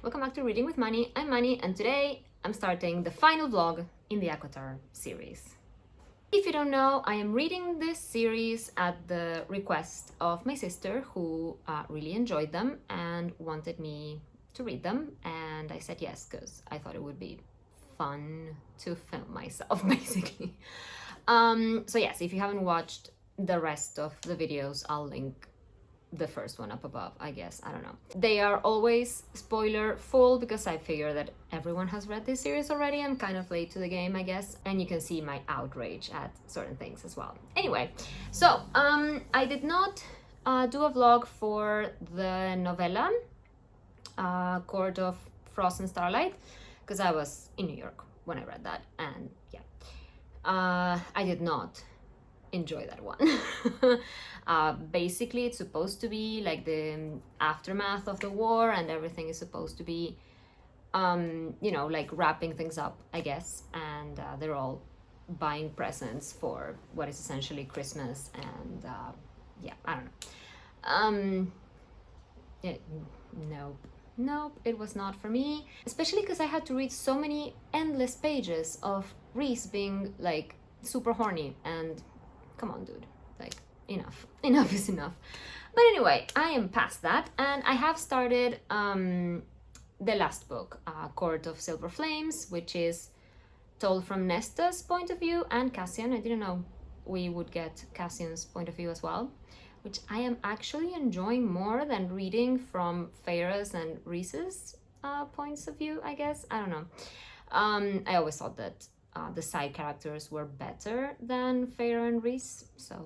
welcome back to Reading with Mani. I'm Mani, and today I'm starting the final vlog in the acotar series. If you don't know, I am reading this series at the request of my sister, who really enjoyed them and wanted me to read them, and I said yes because I thought it would be fun to film myself, basically. So yes, if you haven't watched the rest of the videos, I'll link the first one up above, I guess. I don't know. They are always spoiler full because I figure that everyone has read this series already. I'm kind of late to the game, I guess, and you can see my outrage at certain things as well. Anyway, so I did not do a vlog for the novella Court of Frost and Starlight because I was in New York when I read that, and yeah, I did not enjoy that one. Basically, it's supposed to be like the aftermath of the war, and everything is supposed to be you know, like wrapping things up, I guess, and they're all buying presents for what is essentially Christmas, and yeah, I don't know. Nope, it was not for me, especially because I had to read so many endless pages of Reese being like super horny, and come on, dude, like enough is enough. But anyway, I am past that, and I have started the last book, Court of Silver Flames, which is told from Nesta's point of view and Cassian. I didn't know we would get Cassian's point of view as well, which I am actually enjoying more than reading from Feyre's and Reese's points of view, I guess. I don't know. I always thought that the side characters were better than Feyre and Reese, so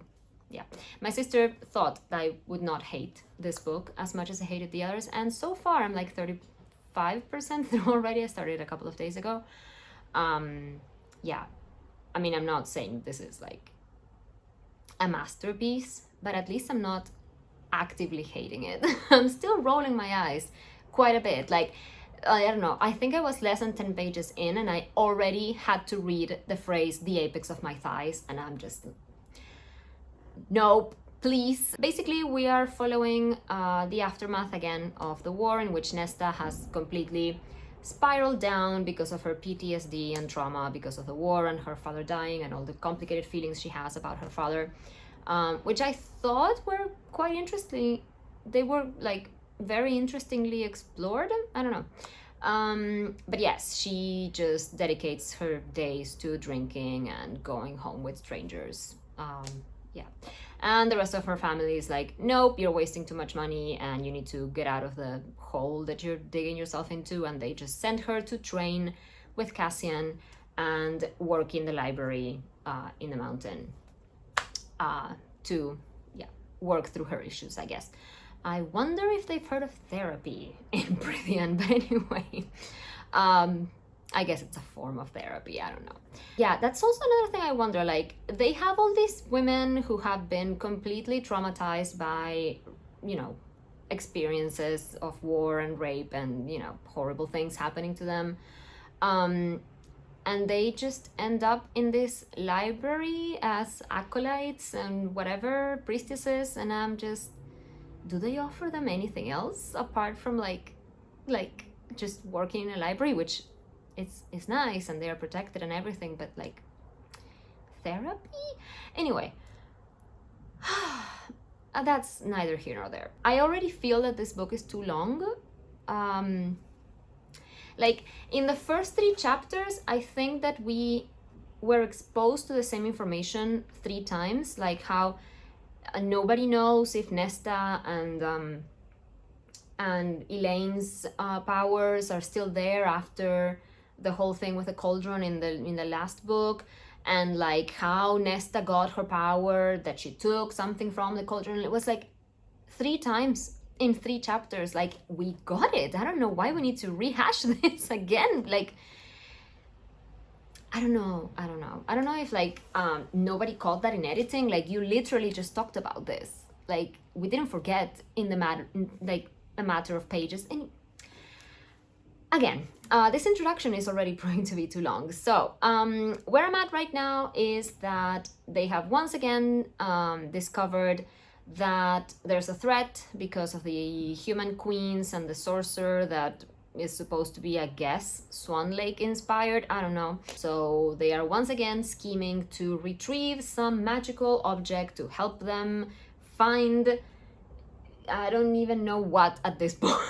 yeah. My sister thought that I would not hate this book as much as I hated the others, and so far I'm like 35% through already. I started a couple of days ago. Yeah, I mean, I'm not saying this is like a masterpiece, but at least I'm not actively hating it. I'm still rolling my eyes quite a bit. Like, I don't know, I think I was less than 10 pages in and I already had to read the phrase "the apex of my thighs," and I'm just, nope, please. Basically, we are following the aftermath again of the war, in which Nesta has completely spiraled down because of her PTSD and trauma because of the war and her father dying and all the complicated feelings she has about her father, which I thought were quite interesting. They were like very interestingly explored. I don't know. But yes, she just dedicates her days to drinking and going home with strangers. Yeah, and the rest of her family is like, nope, you're wasting too much money and you need to get out of the hole that you're digging yourself into, and they just send her to train with Cassian and work in the library in the mountain to, yeah, work through her issues, I guess. I wonder if they've heard of therapy in Prithian, but anyway, I guess it's a form of therapy, I don't know. Yeah, that's also another thing I wonder, like, they have all these women who have been completely traumatized by, you know, experiences of war and rape and, you know, horrible things happening to them. And they just end up in this library as acolytes and whatever, priestesses, and I'm just, do they offer them anything else apart from like just working in a library, which it's nice and they're protected and everything, but like therapy? Anyway, that's neither here nor there. I already feel that this book is too long. Like in the first 3 chapters, I think that we were exposed to the same information 3 times, like how nobody knows if Nesta and Elaine's powers are still there after the whole thing with the cauldron in the last book, and like how Nesta got her power, that she took something from the cauldron. It was like 3 times in 3 chapters. Like, we got it. I don't know why we need to rehash this again. Like, I don't know if like nobody caught that in editing. Like, you literally just talked about this. Like, we didn't forget in the matter, like a matter of pages. And again, this introduction is already proving to be too long. So where I'm at right now is that they have once again discovered that there's a threat because of the human queens and the sorcerer that is supposed to be, I guess, Swan Lake inspired, I don't know. So they are once again scheming to retrieve some magical object to help them find, I don't even know what at this point.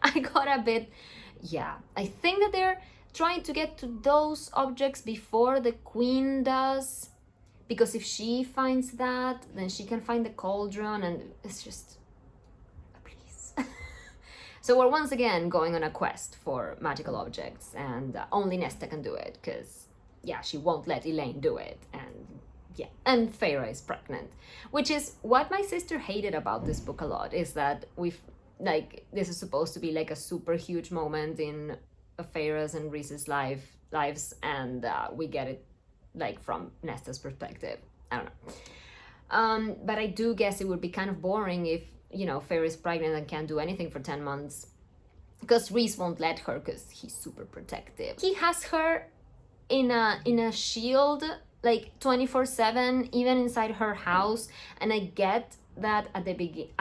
I got a bit, yeah, I think that they're trying to get to those objects before the queen does, because if she finds that, then she can find the cauldron, and it's just, please. So we're once again going on a quest for magical objects, and only Nesta can do it, because, yeah, she won't let Elaine do it, and yeah, and Feyre is pregnant, which is what my sister hated about this book a lot, is that like, this is supposed to be like a super huge moment in Feyre's and Rhys's lives, and we get it like from Nesta's perspective. I don't know. But I do guess it would be kind of boring if, you know, Feyre is pregnant and can't do anything for 10 months, because Rhys won't let her, because he's super protective. He has her in a shield like 24/7, even inside her house, and I get that at the beginning.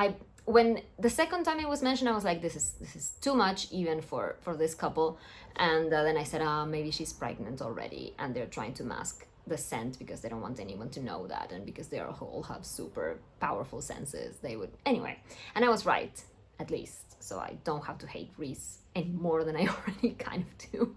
When the second time it was mentioned, I was like, this is too much even for this couple, and then I said, maybe she's pregnant already, and they're trying to mask the scent because they don't want anyone to know that, and because they all have super powerful senses, they would anyway. And I was right, at least, so I don't have to hate Rhys any more than I already kind of do.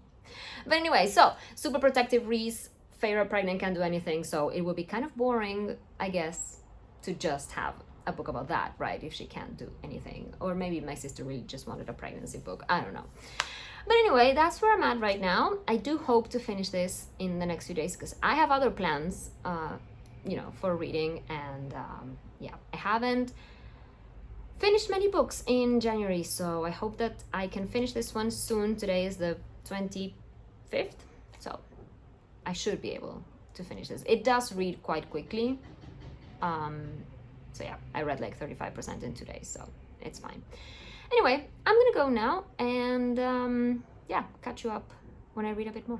But anyway, so super protective Rhys, Feyre pregnant, can't do anything, so it would be kind of boring, I guess, to just have a book about that, right? If she can't do anything. Or maybe my sister really just wanted a pregnancy book, I don't know. But anyway, that's where I'm at right now. I do hope to finish this in the next few days, because I have other plans, you know, for reading, and yeah, I haven't finished many books in January, so I hope that I can finish this one soon. Today is the 25th, so I should be able to finish this. It does read quite quickly. So yeah, I read like 35% in 2 days, so it's fine. Anyway, I'm gonna go now, and yeah, catch you up when I read a bit more.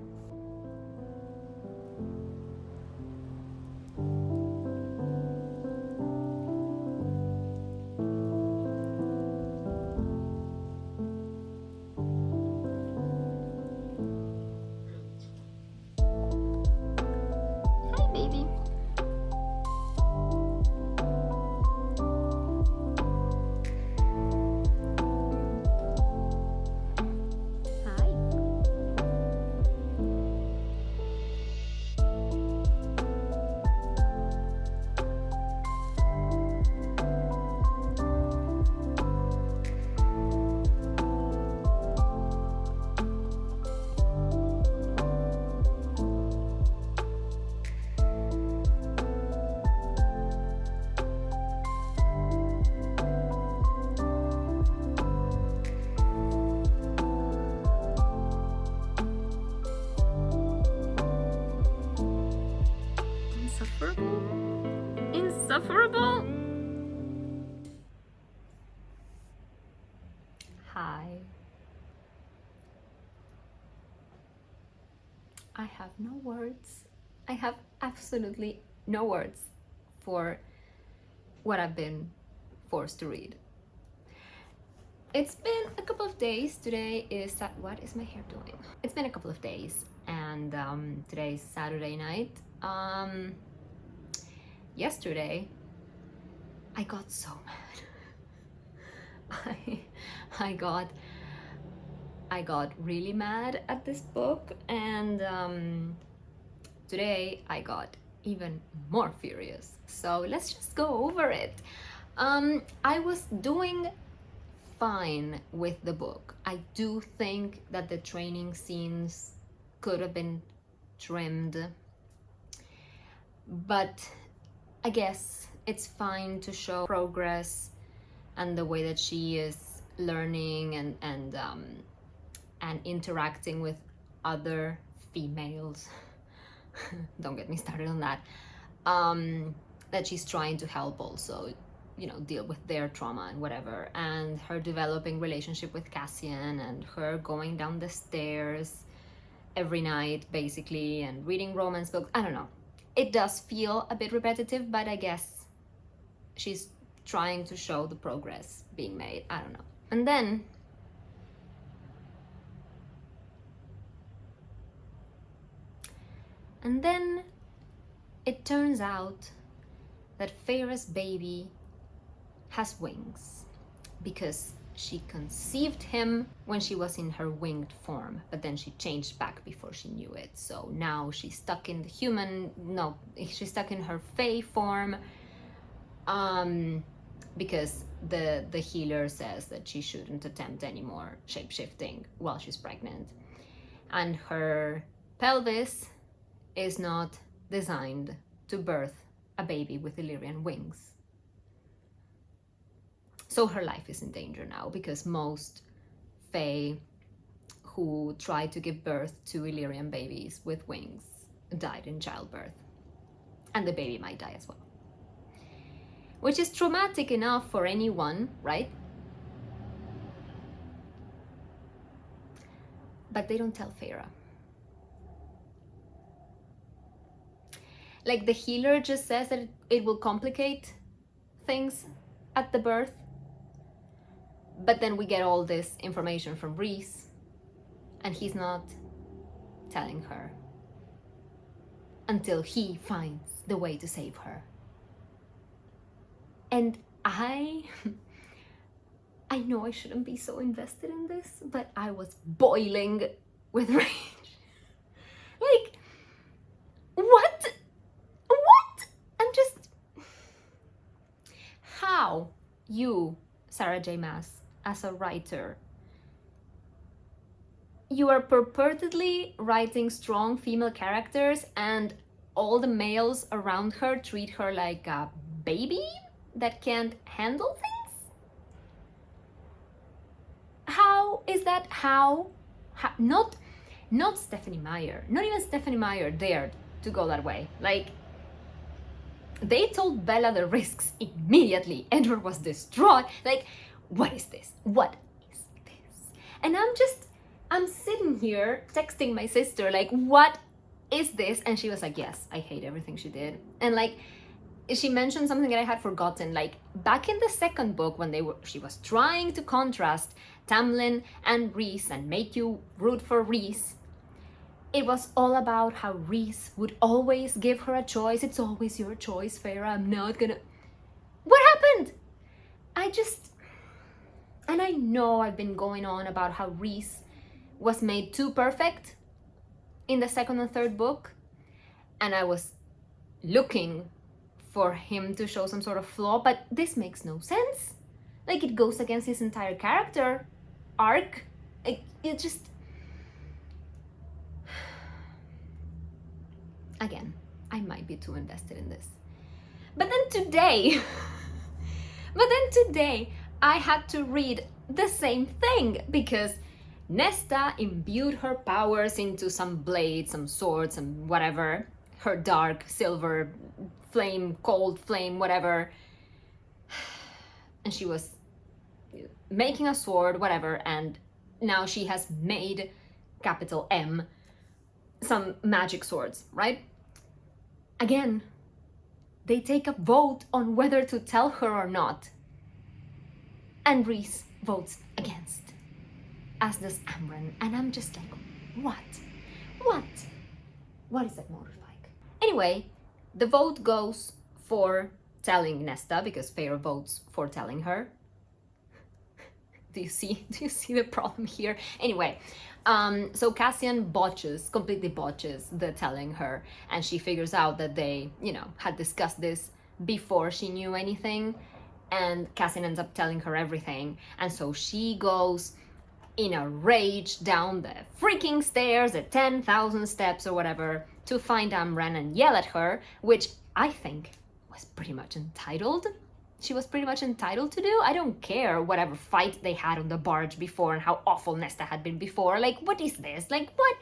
Hi, baby. Insufferable? Hi. I have no words. I have absolutely no words for what I've been forced to read. It's been a couple of days. Today is, what is my hair doing? It's been a couple of days, and today is Saturday night. Yesterday, I got so mad. I got really mad at this book, and today I got even more furious. So let's just go over it. I was doing fine with the book. I do think that the training scenes could have been trimmed, but I guess it's fine to show progress and the way that she is learning and interacting with other females. Don't get me started on that. That she's trying to help also, you know, deal with their trauma and whatever, and her developing relationship with Cassian, and her going down the stairs every night basically and reading romance books. I don't know. It does feel a bit repetitive, but I guess she's trying to show the progress being made. I don't know. And then And then it turns out that Feyre's baby has wings because she conceived him when she was in her winged form, but then she changed back before she knew it. So now she's stuck in the she's stuck in her Fey form, because the healer says that she shouldn't attempt any more shape-shifting while she's pregnant. And her pelvis is not designed to birth a baby with Illyrian wings. So her life is in danger now, because most Fae who tried to give birth to Illyrian babies with wings died in childbirth. And the baby might die as well. Which is traumatic enough for anyone, right? But they don't tell Feyre. Like, the healer just says that it will complicate things at the birth. But then we get all this information from Rhys, and he's not telling her until he finds the way to save her. And I know I shouldn't be so invested in this, but I was boiling with rage. Like, what? I'm just... How you, Sarah J. Maas, as a writer, you are purportedly writing strong female characters and all the males around her treat her like a baby that can't handle things? How is that? How not Stephanie Meyer, not even Stephanie Meyer dared to go that way. Like, they told Bella the risks immediately. Edward was distraught. Like, what is this? What is this? And I'm sitting here texting my sister, like, what is this? And she was like, yes, I hate everything she did. And like, she mentioned something that I had forgotten. Like, back in the second book, when she was trying to contrast Tamlin and Rhys and make you root for Rhys, it was all about how Rhys would always give her a choice. It's always your choice, Feyre. I'm not gonna... What happened? And I know I've been going on about how Rhys was made too perfect in the second and third book, and I was looking for him to show some sort of flaw, but this makes no sense. Like, it goes against his entire character arc. It just... Again, I might be too invested in this. But then today, I had to read the same thing, because Nesta imbued her powers into some blade, some sword, some whatever, her dark silver flame, cold flame, whatever. And she was making a sword, whatever, and now she has made, capital M, some magic swords, right? Again, they take a vote on whether to tell her or not. And Rhys votes against, as does Amren. And I'm just like, what? What is that motive like? Anyway, the vote goes for telling Nesta, because Feyre votes for telling her. Do you see the problem here? Anyway, so Cassian completely botches the telling her, and she figures out that they, had discussed this before she knew anything, and Cassian ends up telling her everything, and so she goes in a rage down the freaking stairs at 10,000 steps or whatever to find Amren and yell at her, which I think was pretty much entitled. She was pretty much entitled to do. I don't care whatever fight they had on the barge before and how awful Nesta had been before. Like, what is this? Like, what?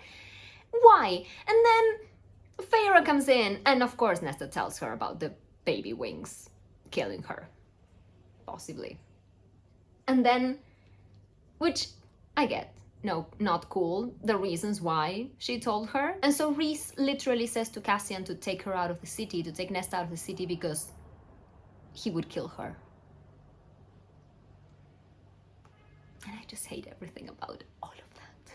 Why? And then Feyre comes in, and of course Nesta tells her about the baby wings killing her. Possibly. And then, which I get, no, not cool, the reasons why she told her. And so Rhys literally says to Cassian to take her out of the city, to take Nesta out of the city, because he would kill her. And I just hate everything about all of that.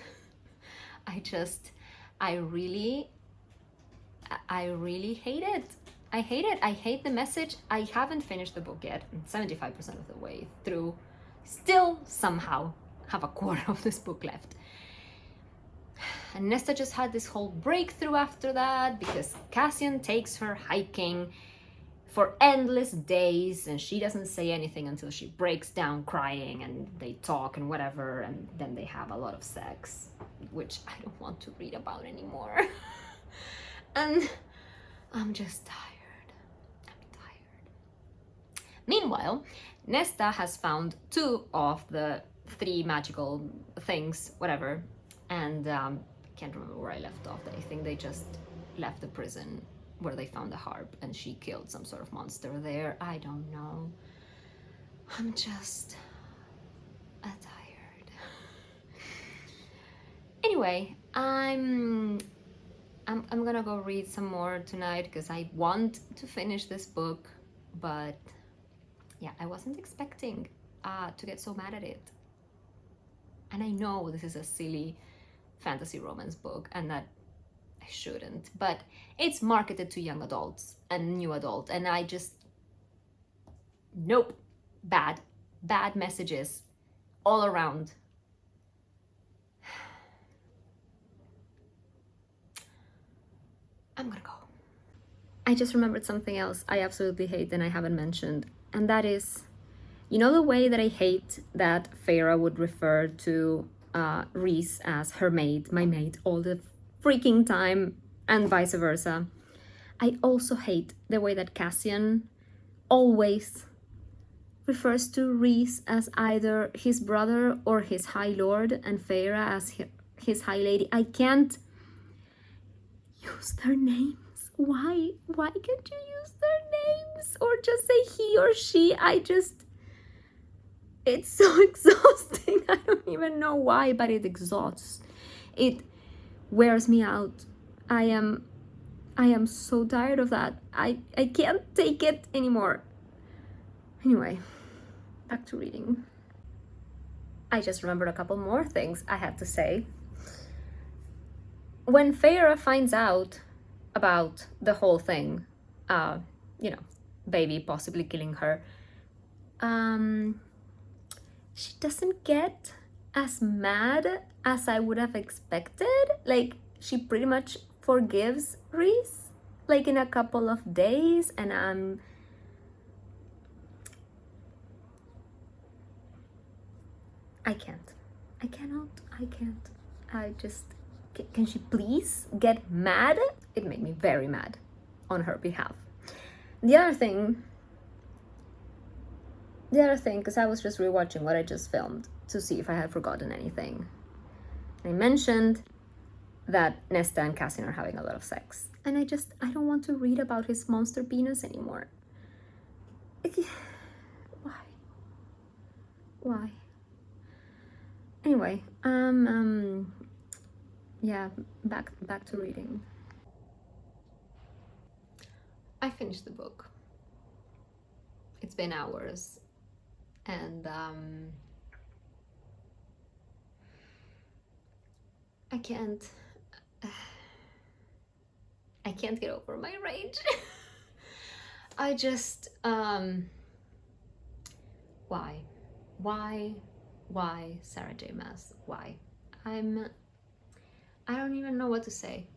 I really I really hate it. I hate it. I hate the message. I haven't finished the book yet. I'm 75% of the way through. Still somehow have a quarter of this book left. And Nesta just had this whole breakthrough after that because Cassian takes her hiking for endless days and she doesn't say anything until she breaks down crying and they talk and whatever, and then they have a lot of sex, which I don't want to read about anymore. And I'm just tired. I'm tired. Meanwhile, Nesta has found 2 of the 3 magical things, whatever, and I can't remember where I left off. I think they just left the prison where they found the harp and she killed some sort of monster there. I don't know. I'm just tired. Anyway, I'm gonna go read some more tonight because I want to finish this book, but yeah, I wasn't expecting to get so mad at it. And I know this is a silly fantasy romance book and that I shouldn't, but it's marketed to young adults and new adult, and I just, nope, bad messages all around. I'm gonna go. I just remembered something else I absolutely hate and I haven't mentioned, and that is, you know, the way that I hate that Feyre would refer to Rhys as her maid, my maid, all the freaking time, and vice versa. I also hate the way that Cassian always refers to Rhys as either his brother or his High Lord, and Feyre as his High Lady. I can't use their names. Why can't you use their names? Or just say he or she? It's so exhausting. I don't even know why, but it exhausts. It wears me out. I am so tired of that. I can't take it anymore. Anyway, back to reading. I just remembered a couple more things I had to say. When Feyre finds out about the whole thing, baby possibly killing her, she doesn't get as mad as I would have expected. Like, she pretty much forgives Rhys, like, in a couple of days, and I can't. I just, can she please get mad? It made me very mad on her behalf. The other thing, because I was just rewatching what I just filmed to see if I had forgotten anything. I mentioned that Nesta and Cassian are having a lot of sex. And I don't want to read about his monster penis anymore. Why? Anyway, yeah, back to reading. I finished the book. It's been hours, and I can't get over my rage. I just why Sarah J. Maas? Why? I don't even know what to say.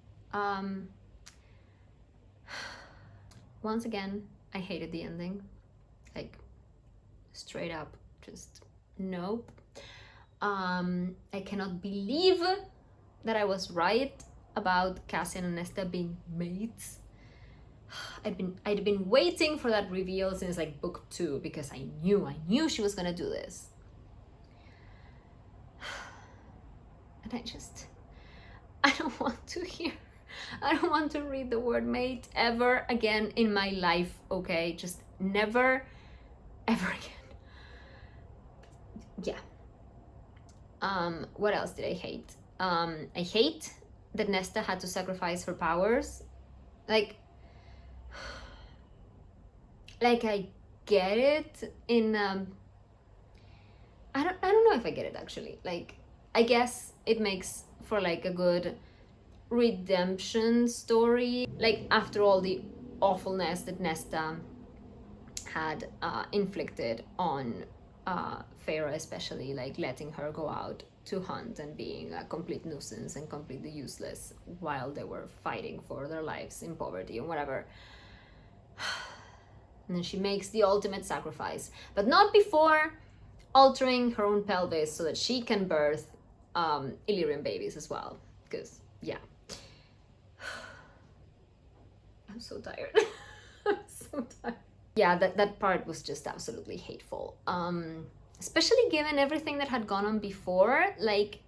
Once again, I hated the ending. Like, straight up, just nope. I cannot believe that I was right about Cassian and Nesta being mates. I'd been waiting for that reveal since like book 2 because I knew she was gonna do this. And I don't want to read the word mate ever again in my life, okay? Just never, ever again. Yeah. What else did I hate? I hate that Nesta had to sacrifice her powers. Like I get it in I don't know if I get it actually. Like, I guess it makes for like a good redemption story. Like, after all the awfulness that Nesta had inflicted on Feyre, especially, like letting her go out to hunt and being a complete nuisance and completely useless while they were fighting for their lives in poverty and whatever. And then she makes the ultimate sacrifice, but not before altering her own pelvis so that she can birth Illyrian babies as well. Because, yeah. I'm so tired. I'm so tired. Yeah, that part was just absolutely hateful. Especially given everything that had gone on before. Like,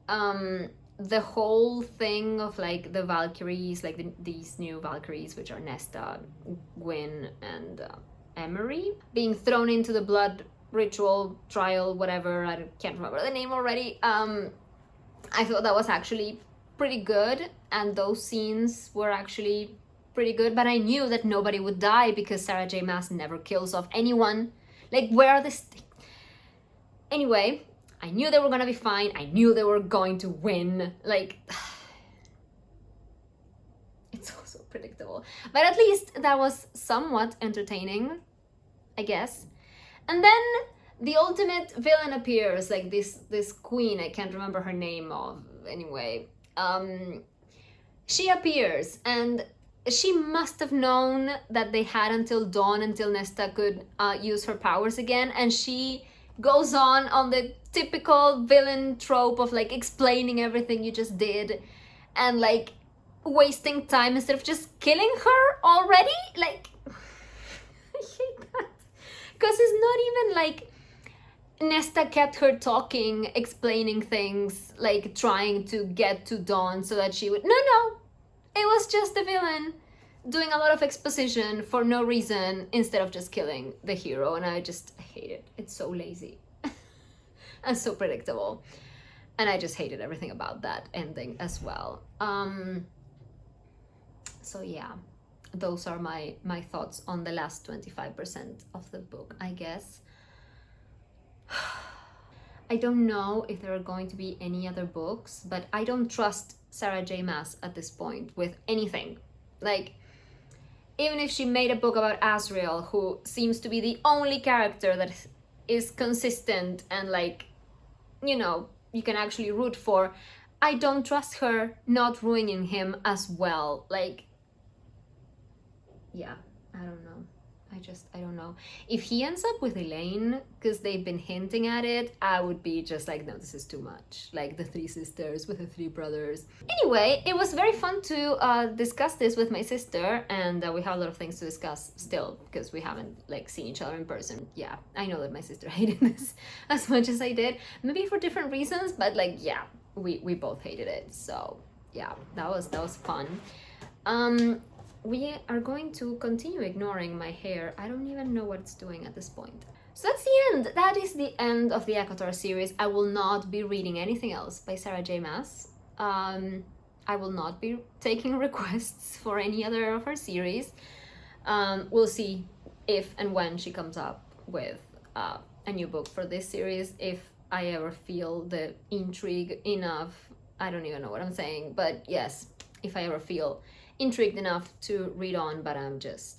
the whole thing of like the Valkyries, like these new Valkyries, which are Nesta, Gwyn, and Emery, being thrown into the blood ritual trial, whatever, I can't remember the name already. I thought that was actually pretty good, and those scenes were actually pretty good, but I knew that nobody would die because Sarah J. Maas never kills off anyone. Like, where are the anyway, I knew they were gonna be fine. I knew they were going to win. Like, it's also predictable. But at least that was somewhat entertaining, I guess. And then the ultimate villain appears, like this queen, I can't remember her name of, anyway. She appears, and she must have known that they had until dawn, until Nesta could use her powers again, and she goes on the typical villain trope of like explaining everything you just did and like wasting time instead of just killing her already. Like, I hate that, because it's not even like Nesta kept her talking, explaining things, like trying to get to Dawn so that she would... No, it was just the villain doing a lot of exposition for no reason instead of just killing the hero, and I just hate it. It's so lazy and so predictable, and I just hated everything about that ending as well. So yeah, those are my thoughts on the last 25% of the book, I guess. I don't know if there are going to be any other books, but I don't trust Sarah J. Maas at this point with anything. Like, even if she made a book about Asriel, who seems to be the only character that is consistent and like, you know, you can actually root for, I don't trust her not ruining him as well. Like, yeah, I don't know. I don't know. If he ends up with Elaine, because they've been hinting at it, I would be just like, no, this is too much. Like the three sisters with the three brothers. Anyway, it was very fun to discuss this with my sister, and we have a lot of things to discuss still, because we haven't like seen each other in person. Yeah, I know that my sister hated this as much as I did. Maybe for different reasons, but like, yeah, we both hated it. So yeah, that was fun. We are going to continue ignoring my hair. I don't even know what it's doing at this point. So that's the end. That is the end of the acotar series. I will not be reading anything else by Sarah J. Maas. I will not be taking requests for any other of her series. We'll see if and when she comes up with a new book for this series, if I ever feel the intrigue enough. I don't even know what I'm saying, but yes, if I ever feel intrigued enough to read on, but I'm just...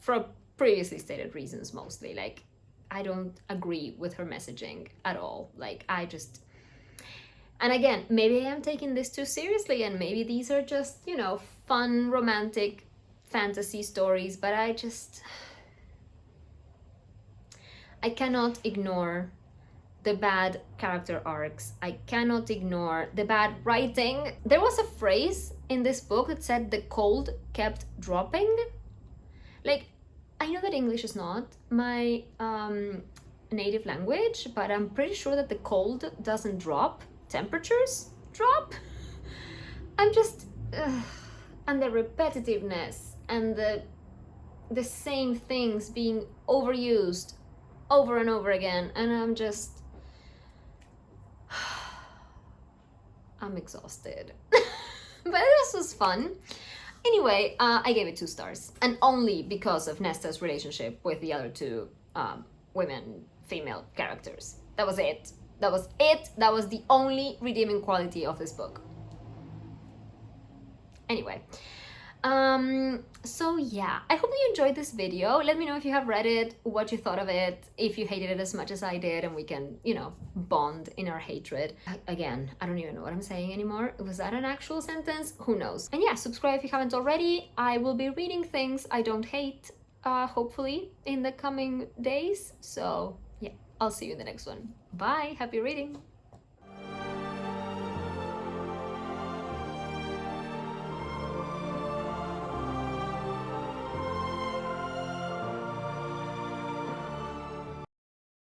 for previously stated reasons mostly, like, I don't agree with her messaging at all. Like, I just... And again, maybe I am taking this too seriously, and maybe these are just, you know, fun, romantic fantasy stories, but I cannot ignore the bad character arcs. I cannot ignore the bad writing. There was a phrase in this book that said the cold kept dropping. Like, I know that English is not my native language, but I'm pretty sure that the cold doesn't drop. Temperatures drop. I'm just... and the repetitiveness and the same things being overused over and over again, and I'm just... I'm exhausted. But this was fun. Anyway, I gave it 2 stars, and only because of Nesta's relationship with the other 2 female characters. That was it. That was it. That was the only redeeming quality of this book. Anyway, so yeah, I hope you enjoyed this video. Let me know if you have read it, what you thought of it, if you hated it as much as I did, and we can, you know, bond in our hatred. Again, I don't even know what I'm saying anymore. Was that an actual sentence? Who knows? And yeah, subscribe if you haven't already. I will be reading things I don't hate, hopefully, in the coming days. So yeah, I'll see you in the next one. Bye, happy reading.